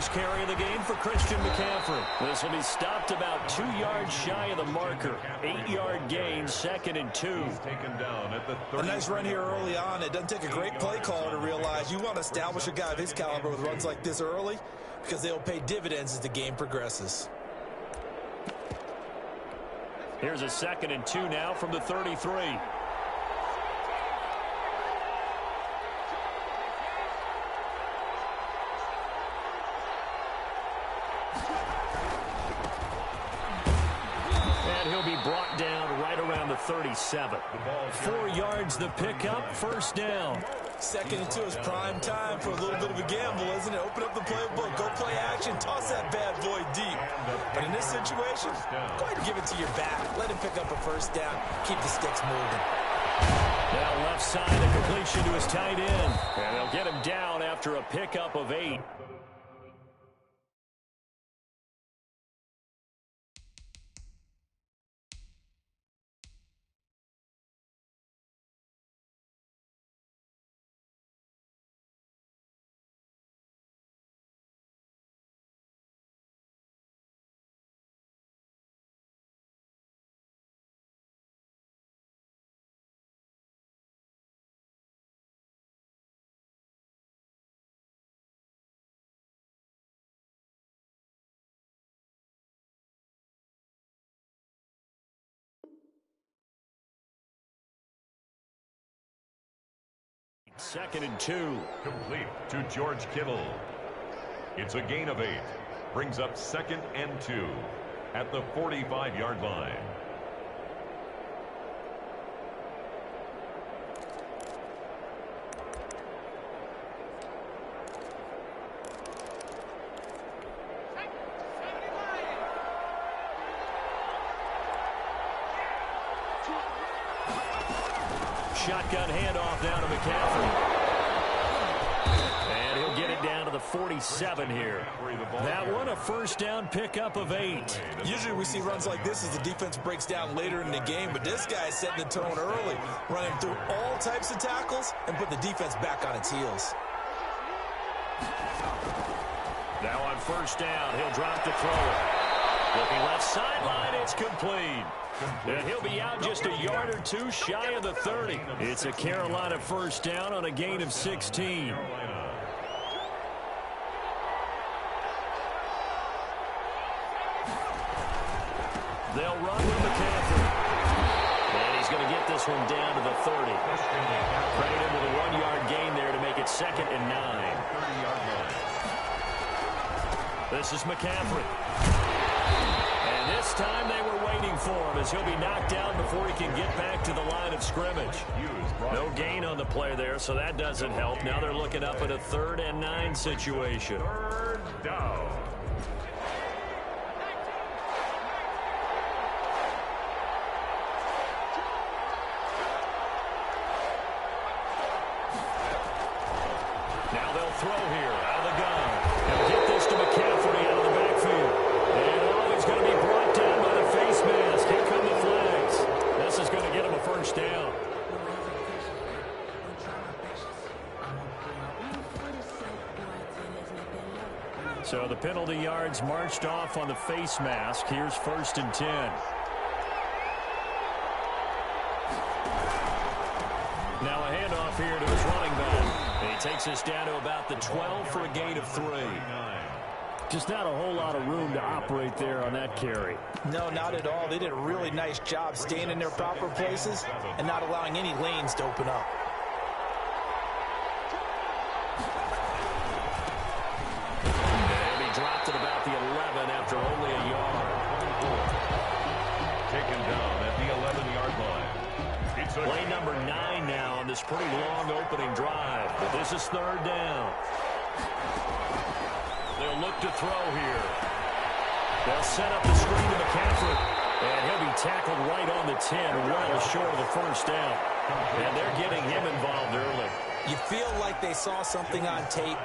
first carry of the game for Christian McCaffrey. This will be stopped about 2 yards shy of the marker. 8-yard gain, 2nd and 2. Taken down at the 30. A nice run here early on. It doesn't take a great play caller to realize you want to establish a guy of his caliber with runs like this early because they'll pay dividends as the game progresses. Here's a 2nd and 2 now from the 33. Brought down right around the 37. 4 yards the pickup, first down. 2nd and 2 is prime time for a little bit of a gamble, isn't it? Open up the playbook, go play action, toss that bad boy deep. But in this situation, go ahead and give it to your back. Let him pick up a first down. Keep the sticks moving. Now left side, a completion to his tight end. And they'll get him down after a pickup of 8. Second and 2. Complete to George Kittle. It's a gain of 8. Brings up 2nd and 2 at the 45-yard line. Shotgun handoff down to McCaffrey. And he'll get it down to the 47 here. That one a first down pickup of 8. Usually we see runs like this as the defense breaks down later in the game, but this guy is setting the tone early, running through all types of tackles and put the defense back on its heels. Now on first down, he'll drop to throw it. Looking left sideline, it's complete. And he'll be out just a yard or 2 shy of the 30. It's a Carolina first down on a gain of 16. They'll run with McCaffrey. And he's going to get this one down to the 30. Credit him with a 1-yard gain there to make it 2nd and 9. This is McCaffrey. And this time they were waiting for him as he'll be knocked down before he can get back to the line of scrimmage. No gain on the play there, so that doesn't help. Now they're looking up at a 3rd and 9 situation. 3rd down. Now they'll throw here out of the gun. He'll get this to McCaffrey out of the backfield. And he's going to be brought down by the face mask. Here come the flags. This is going to get him a first down. So the penalty yards marched off on the face mask. Here's 1st and 10. Now a handoff here to his running back. And he takes us down to about the 12 for a gain of 3. Just not a whole lot of room to operate there on that carry. No, not at all. They did a really nice job staying in their proper places and not allowing any lanes to open up. And he dropped at about the 11 after only a yard. Taken down at the 11-yard line. Play number 9 now on this pretty long opening drive. But this is 3rd down. They'll look to throw here. They'll set up the screen to McCaffrey. And he'll be tackled right on the 10, well short of the first down. And they're getting him involved early. You feel like they saw something on tape,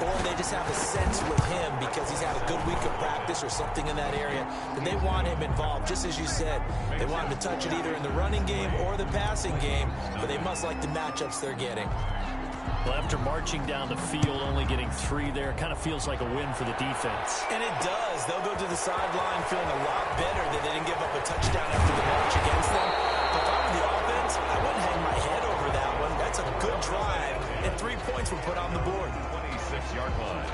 or they just have a sense with him because he's had a good week of practice or something in that area, that they want him involved. Just as you said, they want him to touch it either in the running game or the passing game, but they must like the matchups they're getting. Well, after marching down the field, only getting 3 there, kind of feels like a win for the defense. And it does. They'll go to the sideline feeling a lot better that they didn't give up a touchdown after the march against them. But if I were the offense, I wouldn't hang my head over that one. That's a good drive, and 3 points were put on the board. 26-yard line.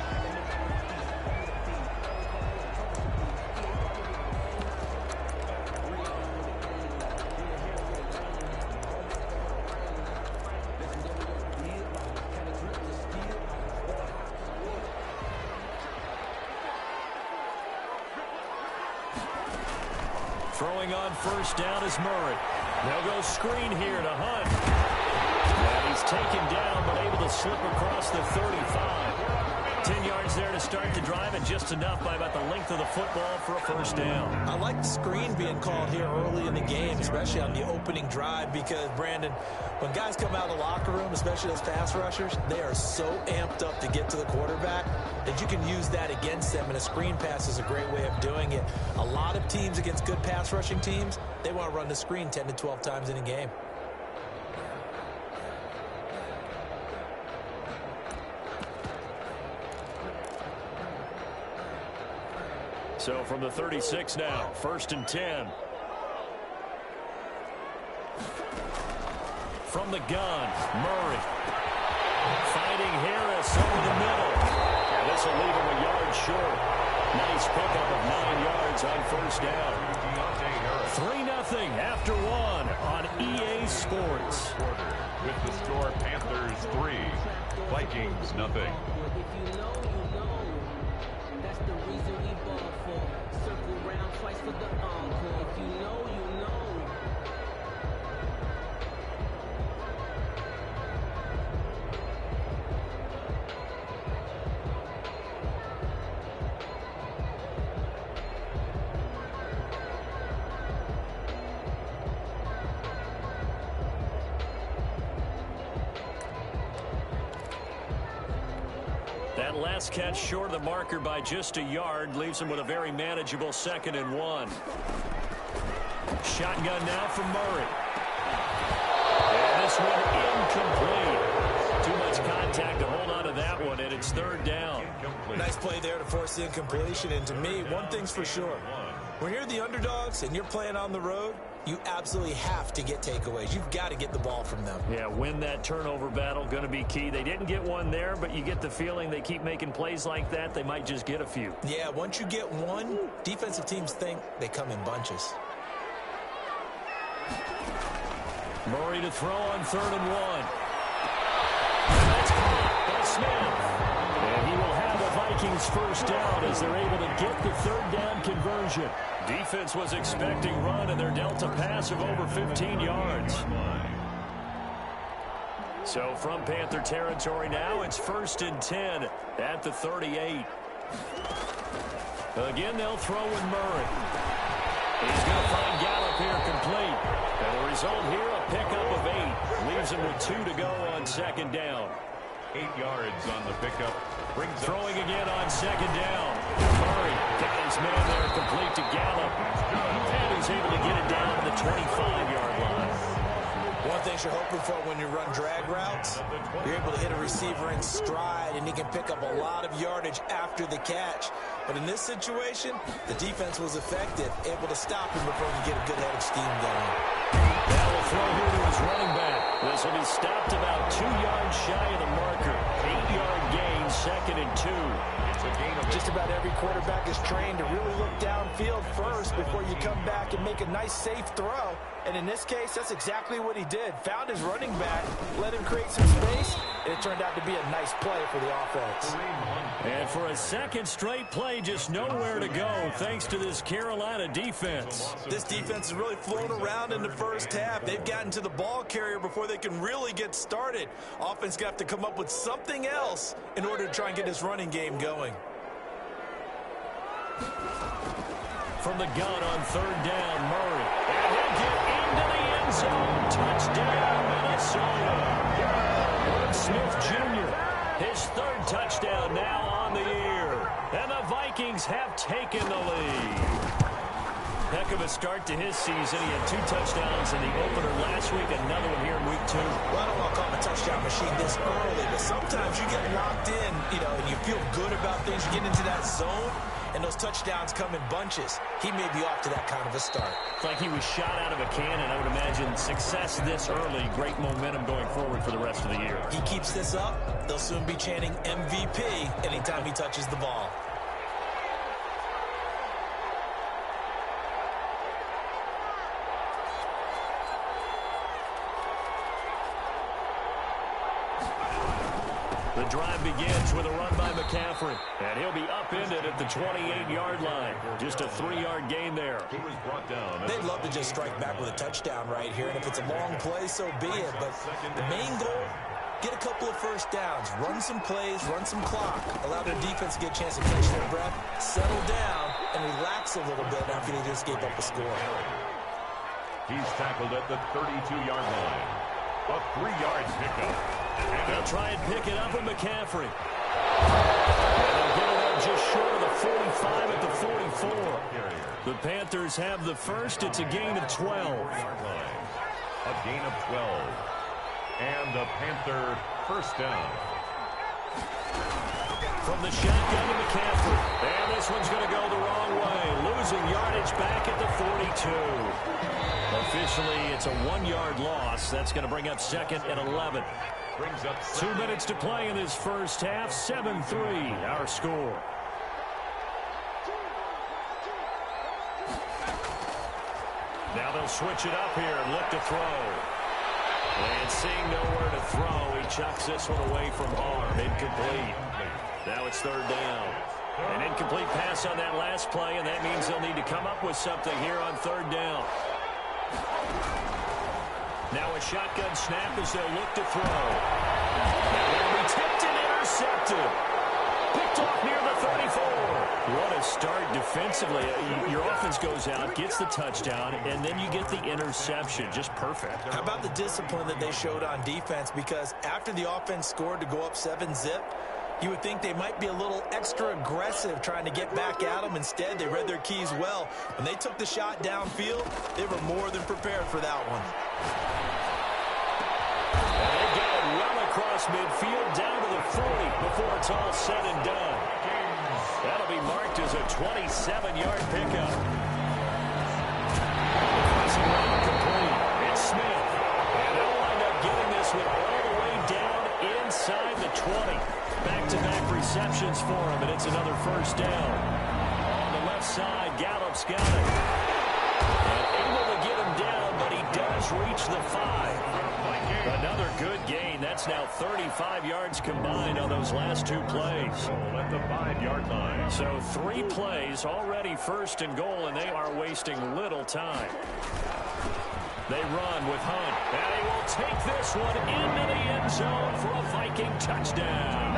Throwing on first down is Murray. They'll go screen here to Hunt. And he's taken down, but able to slip across the 35. 10 yards there to start the drive, and just enough by about the length of the football for a first down. I like the screen being called here early in the game, especially on the opening drive, because, Brandon, when guys come out of the locker room, especially those pass rushers, they are so amped up to get to the quarterback that you can use that against them, and a screen pass is a great way of doing it. A lot of teams against good pass rushing teams, they want to run the screen 10 to 12 times in a game. So from the 36 now, 1st and 10. From the gun, Murray. Fighting Harris over the middle. And this will leave him a yard short. Nice pickup of 9 yards on first down. 3-0 after 1 on EA Sports. With the score, Panthers 3, Vikings nothing. For the encore, if you know, you know. That last catch short of the marker by just a yard leaves him with a very manageable 2nd and 1. Shotgun now from Murray. And this one incomplete. Too much contact to hold on to that one, and it's 3rd down. Nice play there to force the incompletion, and to me, one thing's for sure. When you're the underdogs and you're playing on the road, you absolutely have to get takeaways. You've got to get the ball from them. Yeah, win that turnover battle, going to be key. They didn't get one there, but you get the feeling they keep making plays like that, they might just get a few. Yeah, once you get one, defensive teams think they come in bunches. Murray to throw on 3rd and 1. And that's caught by Smith. And he will have the Vikings first down as they're able to get the 3rd down conversion. Defense was expecting run, and they're dealt a pass of over 15 yards. So from Panther territory now, it's 1st and 10 at the 38. Again, they'll throw with Murray. He's going to find Gallup here complete. And the result here, a pickup of 8. Leaves him with 2 to go on 2nd down. 8 yards on the pickup. Throwing again on 2nd down. Murray got his man there complete to Gallup. And he's able to get it down to the 25-yard line. One thing you're hoping for when you run drag routes, you're able to hit a receiver in stride, and he can pick up a lot of yardage after the catch. But in this situation, the defense was effective, able to stop him before he could get a good head of steam going. Now will throw here to his running back. This will be stopped about 2 yards shy of the marker. 8-yard gain, 2nd and 2. It's a gain of Just about every quarterback is trained to really look downfield first before you come back and make a nice, safe throw. And in this case, that's exactly what he did. Found his running back, let him create some space, and it turned out to be a nice play for the offense. And for a 2nd straight play, just nowhere to go thanks to this Carolina defense. This defense has really flown around in the first half. They've gotten to the ball carrier before they can really get started. Offense got to come up with something else in order to try and get this running game going. From the gun on 3rd down, Murray. And he'll get into the end zone. Touchdown, Minnesota. Herb Smith Jr., his 3rd touchdown now on the year. And the Vikings have taken the lead. Heck of a start to his season. He had 2 touchdowns in the opener last week, another one here in week 2. Well, I don't want to call him a touchdown machine this early, but feel good about things, getting into that zone, and those touchdowns come in bunches. He may be off to that kind of a start. It's like he was shot out of a cannon. I would imagine success this early, great momentum going forward for the rest of the year. He keeps this up, they'll soon be chanting MVP anytime he touches the ball. The drive begins with a run by McCaffrey, and he'll be upended at the 28-yard line. Just a 3-yard gain there. He was brought down. They'd love to just strike back with a touchdown right here, and if it's a long play, so be it. But the main goal, get a couple of first downs, run some plays, run some clock, allow their defense to get a chance to catch their breath, settle down, and relax a little bit after they just gave up a score. He's tackled at the 32-yard line. A 3-yard pickup. And they'll try and pick it up with McCaffrey. And they'll get it up just short of the 45 at the 44. The Panthers have the first. It's a gain of 12. A gain of 12. And the Panther first down. From the shotgun to McCaffrey. And this one's going to go the wrong way. Losing yardage back at the 42. Officially, it's a 1-yard loss. That's going to bring up second and 11. Brings up 2 minutes to play in this first half. 7-3, our score. Now they'll switch it up here and look to throw. And seeing nowhere to throw, he chucks this one away from harm. Incomplete. Now it's third down. An incomplete pass on that last play, and that means they'll need to come up with something here on third down. Now a shotgun snap as they'll look to throw. Now they'll be tipped and intercepted. Picked off near the 34. What a start defensively. Your offense goes out, gets the touchdown, and then you get the interception. Just perfect. How about the discipline that they showed on defense? Because after the offense scored to go up 7-zip, you would think they might be a little extra aggressive trying to get back at them. Instead, they read their keys well. When they took the shot downfield, they were more than prepared for that one. And they get it well across midfield down to the 40 before it's all said and done. That'll be marked as a 27-yard pickup. Crossing route complete. It's Smith. And they'll wind up getting this one all the way down inside the 20. Back-to-back receptions for him, and it's another first down. On the left side, Gallup's got it. And able to get him down, but he does reach the 5. Another good gain. That's now 35 yards combined on those last 2 plays. At the 5-yard line. So 3 plays, already first and goal, and they are wasting little time. They run with Hunt, and he will take this one into the end zone for a Viking touchdown.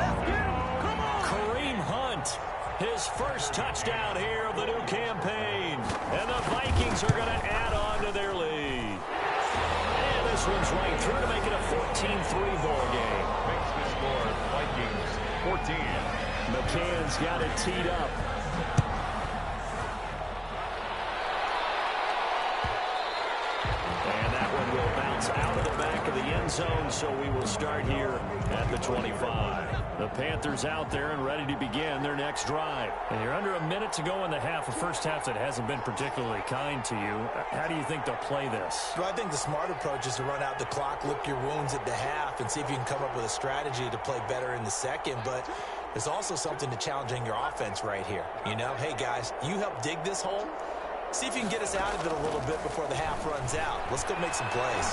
Come on. Kareem Hunt, his first touchdown here of the new campaign. And the Vikings are going to add on to their lead. And this one's right through to make it a 14-3 ball game. Makes the score Vikings 14. McCann's got it teed up. And that one will bounce out of the back of the end zone, so we will start here at the 25. The Panthers out there and ready to begin their next drive. And you're under a minute to go in the half, a first half that hasn't been particularly kind to you. How do you think they'll play this? Well, I think the smart approach is to run out the clock, lick your wounds at the half, and see if you can come up with a strategy to play better in the second. But there's also something to challenging your offense right here. You know, hey, guys, you help dig this hole. See if you can get us out of it a little bit before the half runs out. Let's go make some plays.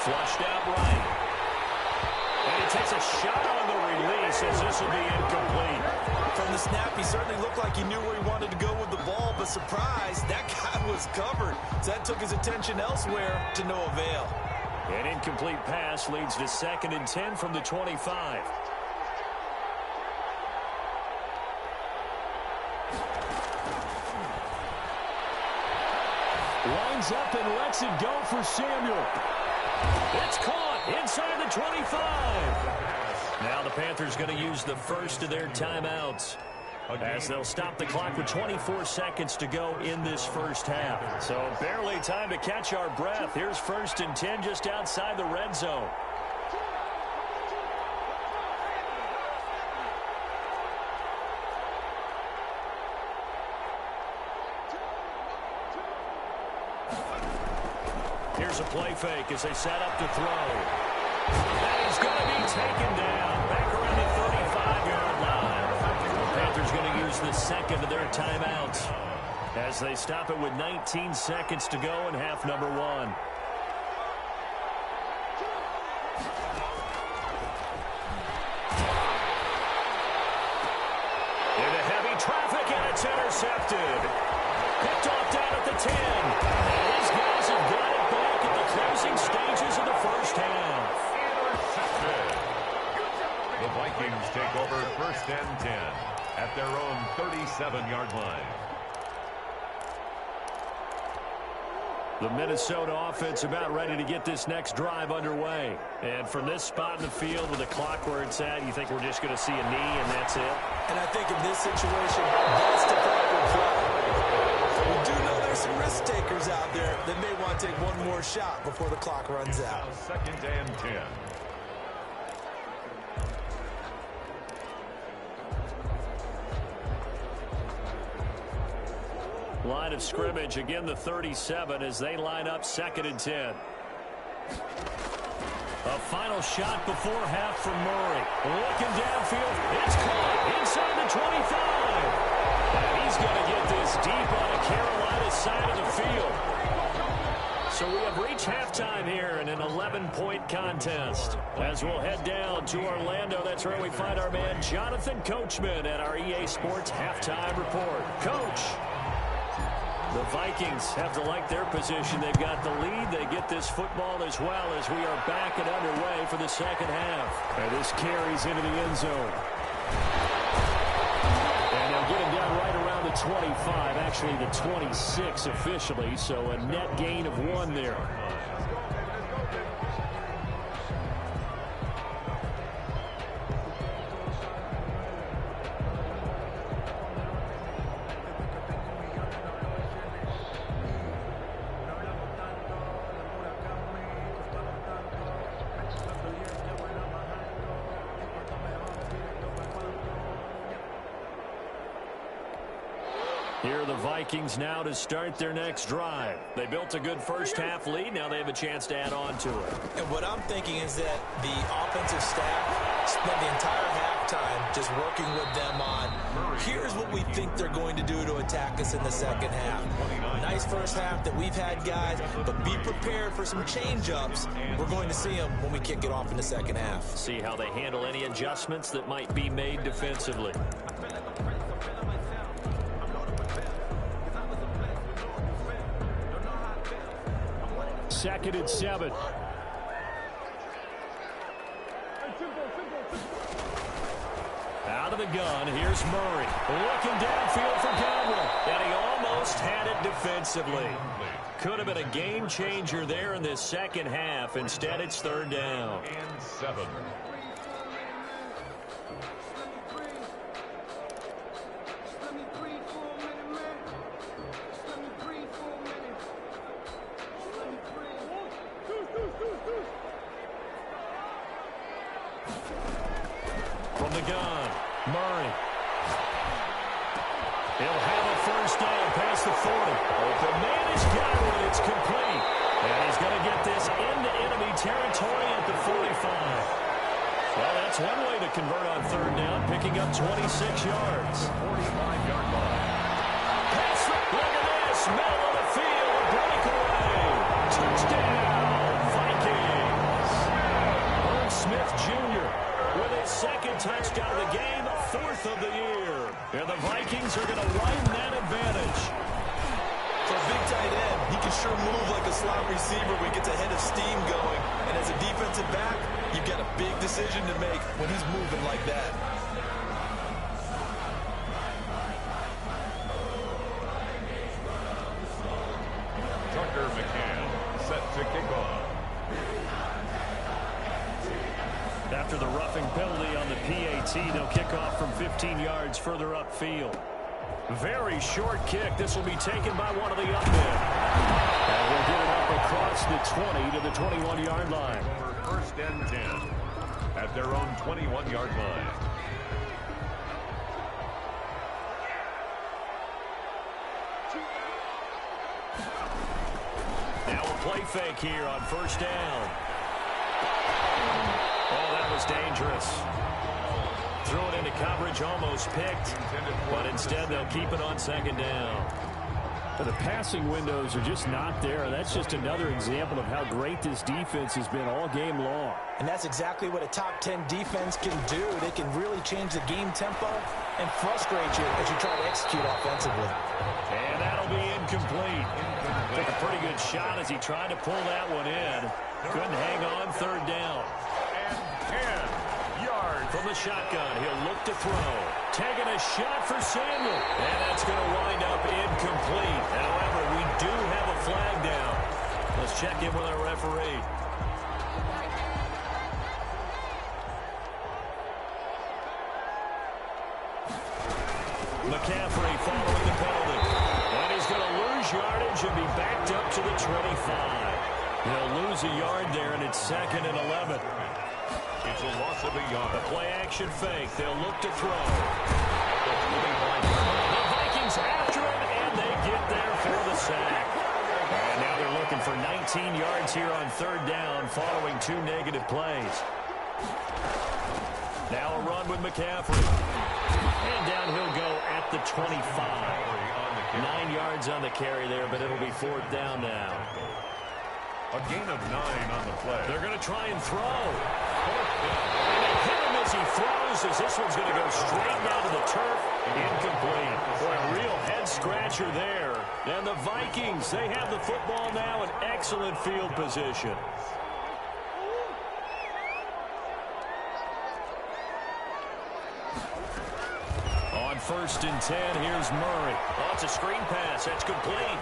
Flushed out right. And he takes a shot on the release as this will be incomplete. From the snap, he certainly looked like he knew where he wanted to go with the ball, but surprise, that guy was covered. So that took his attention elsewhere to no avail. An incomplete pass leads to 2nd and 10 from the 25. Lines up and lets it go for Samuel. It's caught inside the 25. Now the Panthers going to use the first of their timeouts as they'll stop the clock with 24 seconds to go in this first half. So barely time to catch our breath. Here's 1st and 10 just outside the red zone. here's a play fake as they set up to throw. And he's going to be taken down back around the 35-yard line. The Panthers going to use the second of their timeouts as they stop it with 19 seconds to go in half number one. Into heavy traffic, and it's intercepted. Picked off down at the 10. And these guys have got it back at the closing stages of the first half. Intercepted. The Vikings take over first and 10 at their own 37-yard line. The Minnesota offense about ready to get this next drive underway. And from this spot in the field with the clock where it's at, you think we're just going to see a knee and that's it? And I think in this situation, that's the proper play. We do know there's some risk takers out there that may want to take one more shot before the clock runs out. Second and 10. Line of scrimmage, again the 37 as they line up second and 10. A final shot before half from Murray. Looking downfield, it's caught inside the 25. And he's going to get this deep on the Carolina side of the field. So we have reached halftime here in an 11-point contest. As we'll head down to Orlando, that's where we find our man Jonathan Coachman at our EA Sports Halftime Report. Coach. The Vikings have to like their position. They've got the lead. They get this football as well as we are back and underway for the second half. And this carries into the end zone. And they'll get him down right around the 25, actually the 26 officially, so a net gain of 1 there. Here are the Vikings now to start their next drive. They built a good first half lead. Now they have a chance to add on to it. And what I'm thinking is that the offensive staff spent the entire halftime just working with them on, here's what we think they're going to do to attack us in the second half. Nice first half that we've had, guys, but be prepared for some change-ups. We're going to see them when we kick it off in the second half. See how they handle any adjustments that might be made defensively. Second and 7. Out of the gun, here's Murray. Looking downfield for Godwin. And he almost had it defensively. Could have been a game changer there in this second half. Instead, it's third down. And 7. From the gun, Murray. He'll have a first down past the 40. Open man is Godwin. It's complete. And he's going to get this into enemy territory at the 45. Well, that's one way to convert on third down, picking up 26 yards. 45-yard line. Pass, look at this. Middle of the field, a breakaway. Touchdown, Vikings. Herb Smith Jr. with his second touchdown of the game, fourth of the year. And the Vikings are going to widen that advantage. For a big tight end, he can sure move like a slot receiver when he gets a head of steam going. And as a defensive back, you've got a big decision to make when he's moving like that. Tucker McCann set to kick off. After the roughing penalty on the PAT, they'll kick off from 15 yards further upfield. Very short kick. This will be taken by one of the up men. And we'll get it up across the 20 to the 21-yard line. Over first and 10 at their own 21-yard line. Now a play fake here on first down. Oh, that was dangerous. Threw it into coverage, almost picked, but instead they'll keep it on second down. The passing windows are just not there. That's just another example of how great this defense has been all game long. And that's exactly what a top 10 defense can do. They can really change the game tempo and frustrate you as you try to execute offensively. And that'll be incomplete. Took a pretty good shot as he tried to pull that one in. Couldn't hang on, third down. And 10 yards. From the shotgun, he'll look to throw. Taking a shot for Samuel. And that's going to wind up incomplete. However, we do have a flag down. Let's check in with our referee. McCaffrey following the penalty. And he's going to lose yardage and be backed up to the 25. He'll lose a yard there, and it's 2nd and 11. It's a loss of a yard. The play-action fake. They'll look to throw. The Vikings after him, and they get there for the sack. And now they're looking for 19 yards here on third down following 2 negative plays. Now a run with McCaffrey. And down he'll go at the 25. 9 yards on the carry there, but it'll be 4th down now. A gain of 9 on the play. They're going to try and throw. And they hit him as he throws, as this one's going to go straight down to the turf. Incomplete. Boy, a real head-scratcher there. And the Vikings, they have the football now in excellent field position. On 1st and 10, here's Murray. Oh, it's a screen pass. That's complete.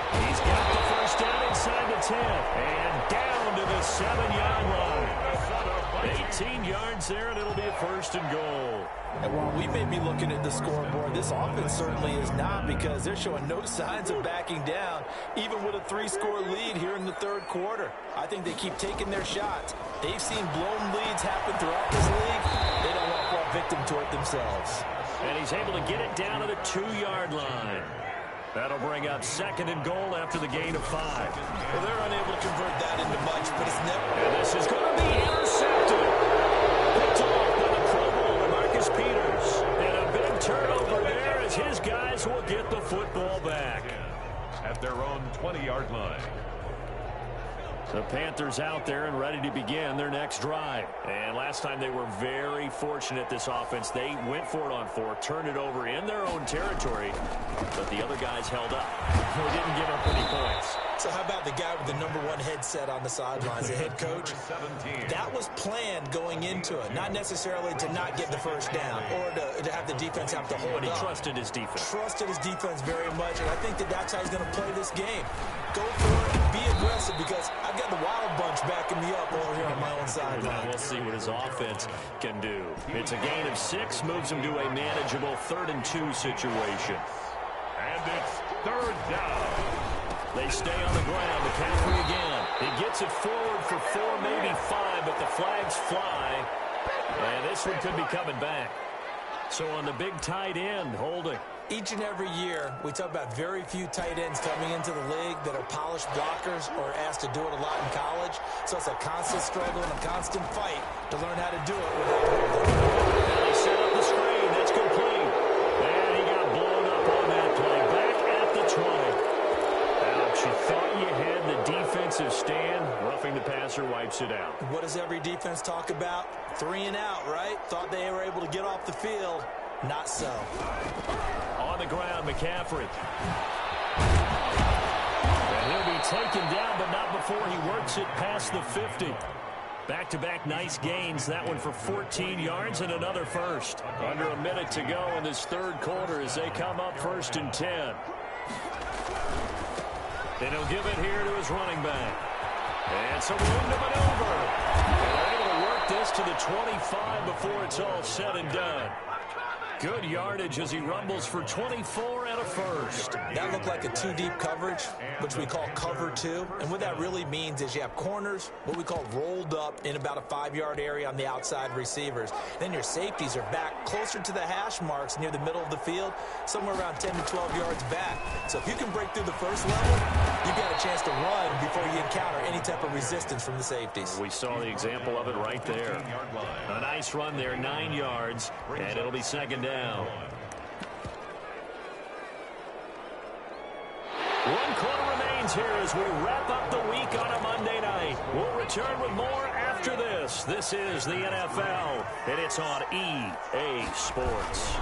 He's got the first down inside the 10. And down to the 7-yard line. 18 yards there, and it'll be a 1st and goal. And while we may be looking at the scoreboard, this offense certainly is not, because they're showing no signs of backing down, even with a 3-score lead here in the 3rd quarter. I think they keep taking their shots. They've seen blown leads happen throughout this league. They don't want to fall victim to it themselves. And he's able to get it down to the 2-yard line. That'll bring up 2nd and goal after the gain of 5. Well, they're unable to convert that into much, but it's never... And this is going to be intercepted. Picked off by the Pro Bowler, Marcus Peters. And a big turnover there as his guys will get the football back. At their own 20-yard line. The Panthers out there and ready to begin their next drive. And last time they were very fortunate, this offense. They went for it on 4, turned it over in their own territory, but the other guys held up. They didn't give up any points. So how about the guy with the #1 headset on the sidelines, the head coach? That was planned going into it, not necessarily to not get the first down or to have the defense have to hold But he up. trusted his defense. Trusted his defense very much, and I think that's how he's going to play this game. Go for it, be aggressive, because I've got the Wild Bunch backing me up over here on my own sideline. We'll see what his offense can do. It's a gain of 6, moves him to a manageable 3rd and 2 situation. And it's 3rd down. They stay on the ground. McCaffrey again. He gets it forward for 4, maybe 5, but the flags fly. And this one could be coming back. So on the big tight end, holding. Each and every year, we talk about very few tight ends coming into the league that are polished blockers or asked to do it a lot in college. So it's a constant struggle and a constant fight to learn how to do it without holding. They set up the screen. That's complete. And he got blown up on that play. Back at the 20. Ouch, you thought you had the defensive stand. Roughing the passer wipes it out. What does every defense talk about? 3 and out, right? Thought they were able to get off the field. Not so. On the ground, McCaffrey. And he'll be taken down, but not before he works it past the 50. Back-to-back nice gains. That one for 14 yards and another first. Under a minute to go in this 3rd quarter as they come up 1st and 10. And he'll give it here to his running back. And some room to maneuver. And they're able to work this to the 25 before it's all said and done. Good yardage as he rumbles for 24 and a first. That looked like a two-deep coverage, which we call cover two. And what that really means is you have corners, what we call rolled up in about a 5-yard area on the outside receivers. Then your safeties are back closer to the hash marks near the middle of the field, somewhere around 10 to 12 yards back. So if you can break through the first level, you've got a chance to run before you encounter any type of resistance from the safeties. We saw the example of it right there. A nice run there, 9 yards, and it'll be second down. 1 quarter remains here as we wrap up the week on a Monday night. We'll return with more after this. This is the NFL, and it's on EA Sports.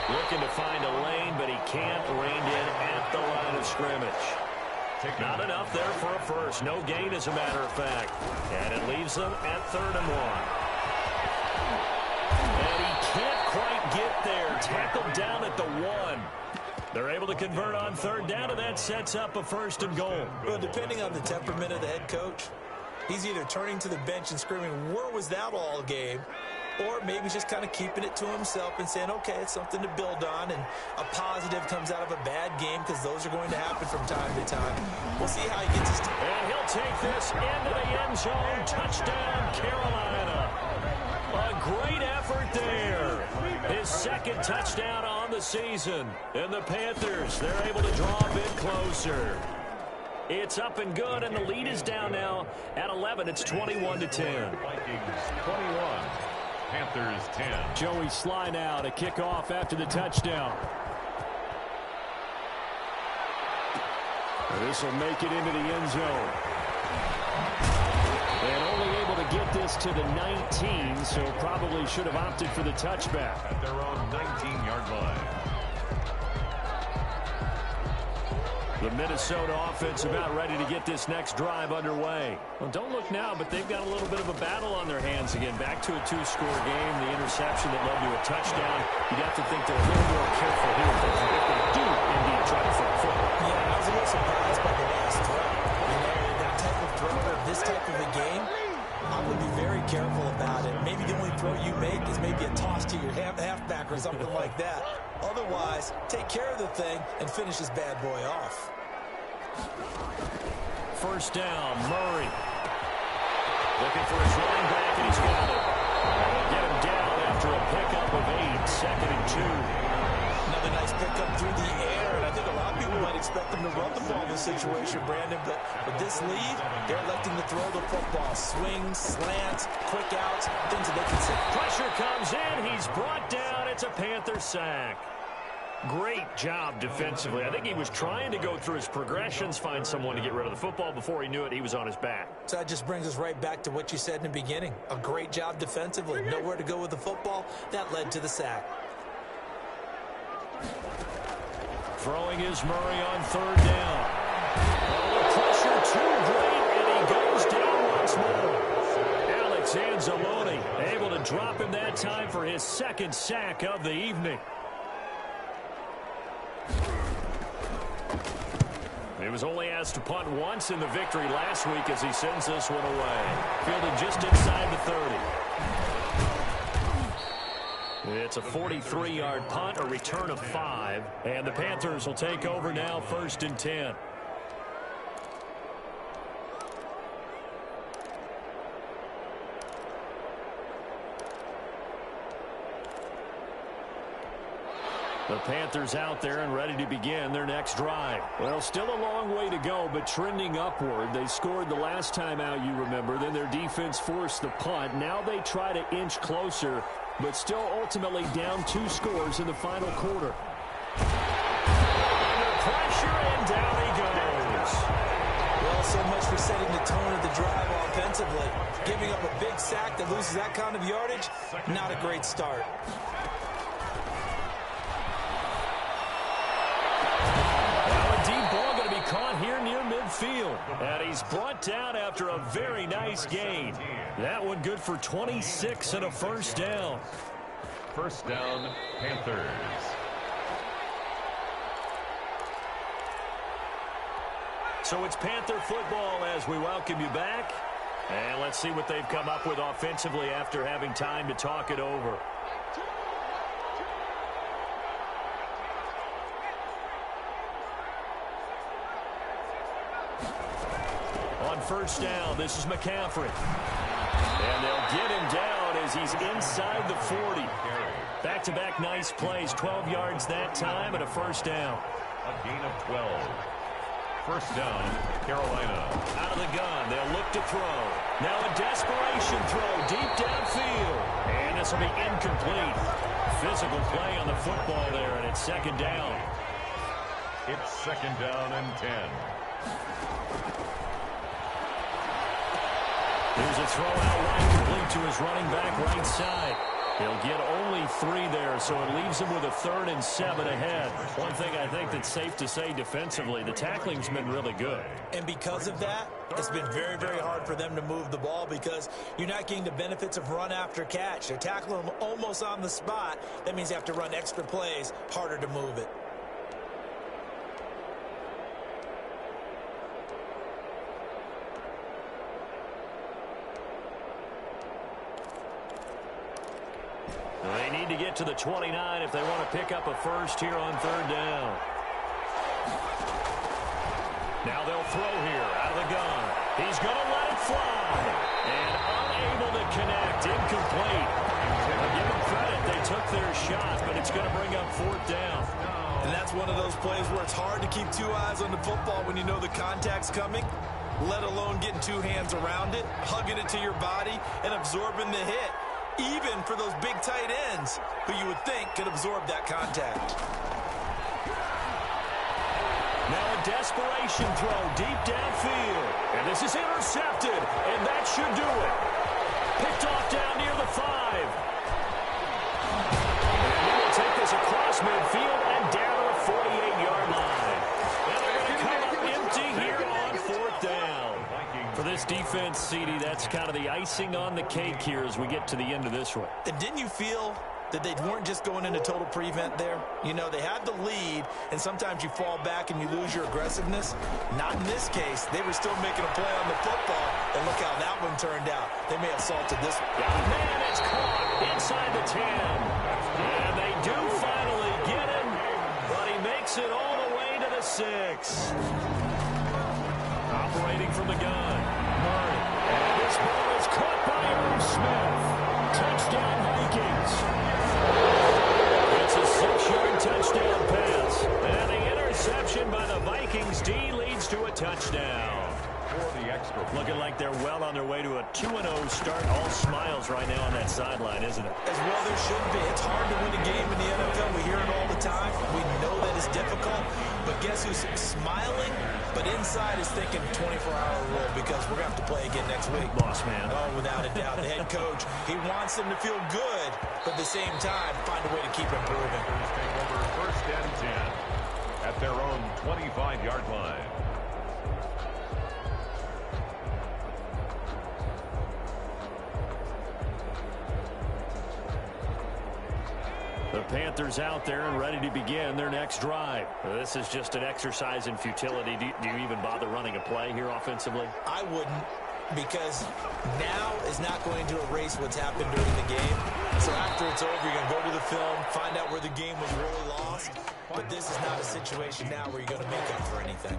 Looking to find a lane, but he can't. Reined in at the line of scrimmage. Not enough there for a first. No gain, as a matter of fact. And it leaves them at 3rd and 1. And he can't quite get there. Tackled down at the 1. They're able to convert on 3rd down, and that sets up a 1st and goal. Well, depending on the temperament of the head coach, he's either turning to the bench and screaming, "Where was that all game?" Or maybe just kind of keeping it to himself and saying, okay, it's something to build on, and a positive comes out of a bad game, because those are going to happen from time to time. We'll see how he gets his... And he'll take this into the end zone. Touchdown, Carolina. A great effort there. His 2nd touchdown on the season. And the Panthers, they're able to draw a bit closer. It's up and good, and the lead is down now at 11. It's 21-10. Vikings 21. Panthers 10. Joey Sly now to kick off after the touchdown. This will make it into the end zone. And only able to get this to the 19, so probably should have opted for the touchback. At their own 19-yard line. The Minnesota offense about ready to get this next drive underway. Well, don't look now, but they've got a little bit of a battle on their hands again. Back to a 2-score game. The interception that led to a touchdown. You got to think they're a little more careful here if they do indeed try to throw a football. Yeah, I was a little surprised by the last throw. You know, that type of throw or this type of a game, I would be very careful about it. Maybe the only throw you make is maybe a toss to your halfback or something like that. Otherwise, take care of the thing and finish this bad boy off. 1st down, Murray. Looking for his running back, and he's got it. Get him down after a pickup of 8, 2nd and 2. Another nice pickup through the air, and I think a lot of people might expect them to run the ball in this situation, Brandon, but with this lead, they're electing to throw the football. Swings, slants, quick outs, things that they can see. Pressure comes in. He's brought down. It's a Panther sack. Great job defensively. I think he was trying to go through his progressions, find someone to get rid of the football. Before he knew it, he was on his back. So that just brings us right back to what you said in the beginning. A great job defensively. Nowhere to go with the football. That led to the sack. Throwing is Murray on 3rd down. Oh, the pressure too great, and he goes down once more. Alex Anzalone able to drop him that time for his 2nd sack of the evening. He was only asked to punt once in the victory last week as he sends this one away. Fielded just inside the 30. It's a 43-yard punt, a return of 5. And the Panthers will take over now, 1st and 10. The Panthers out there and ready to begin their next drive. Well, still a long way to go, but trending upward. They scored the last time out, you remember. Then their defense forced the punt. Now they try to inch closer, but still ultimately down 2 scores in the final quarter. Under pressure, and down he goes. Well, so much for setting the tone of the drive offensively. Giving up a big sack that loses that kind of yardage, not a great start. Caught here near midfield. And he's brought down after a very nice gain. That one good for 26 and a 1st down. 1st down, Panthers. So it's Panther football as we welcome you back. And let's see what they've come up with offensively after having time to talk it over. On first down, this is McCaffrey. And they'll get him down as he's inside the 40. Back-to-back nice plays, 12 yards that time and a first down. A gain of 12. First down, Carolina. Out of the gun, they'll look to throw. Now a desperation throw deep downfield. And this will be incomplete. Physical play on the football there, and it's second down. It's second down and 10. Here's a throw out wide, complete to his running back right side. He'll get only 3 there, so it leaves him with a 3rd and 7 ahead. One thing I think that's safe to say defensively, the tackling's been really good. And because of that, it's been very, very hard for them to move the ball because you're not getting the benefits of run after catch. They're tackling them almost on the spot. That means you have to run extra plays, harder to move it. They need to get to the 29 if they want to pick up a first here on third down. Now they'll throw here out of the gun. He's going to let it fly. And unable to connect. Incomplete. I'll give them credit. They took their shot, but it's going to bring up fourth down. And that's one of those plays where it's hard to keep 2 eyes on the football when you know the contact's coming, let alone getting 2 hands around it, hugging it to your body, and absorbing the hit. Even for those big tight ends who you would think could absorb that contact. Now a desperation throw deep downfield. And this is intercepted. And that should do it. Picked off down near the 5. And he will take this across midfield and down to the 48-yard line. And they're going to come up empty here on fourth down. For this defense, CD, that's kind of the icing on the cake here as we get to the end of this one. And didn't you feel that they weren't just going into total prevent there? You know, they had the lead, and sometimes you fall back and you lose your aggressiveness. Not in this case. They were still making a play on the football, and look how that one turned out. They may have salted this one. Man, it's caught inside the 10. And they do finally get him, but he makes it all the way to the 6. Operating from the gun, Murray. And this ball is caught by Irv Smith. Touchdown, Vikings. It's a 6-yard touchdown pass. And the interception by the Vikings D leads to a touchdown. For the extra. Looking like they're well on their way to a 2-0 start. All smiles right now on that sideline, isn't it? As well there should be. It's hard to win a game in the NFL. We hear it all the time. We know that it's difficult. But guess who's smiling? But inside is thinking 24-hour rule because we're going to have to play again next week. Boss man. Oh, without a doubt. The head coach, he wants them to feel good, but at the same time, find a way to keep improving. Take over first and 10 at their own 25-yard line. The Panthers out there and ready to begin their next drive. This is just an exercise in futility. Do you even bother running a play here offensively? I wouldn't, because now is not going to erase what's happened during the game. So after it's over, you're going to go to the film, find out where the game was really lost. But this is not a situation now where you're going to make up for anything.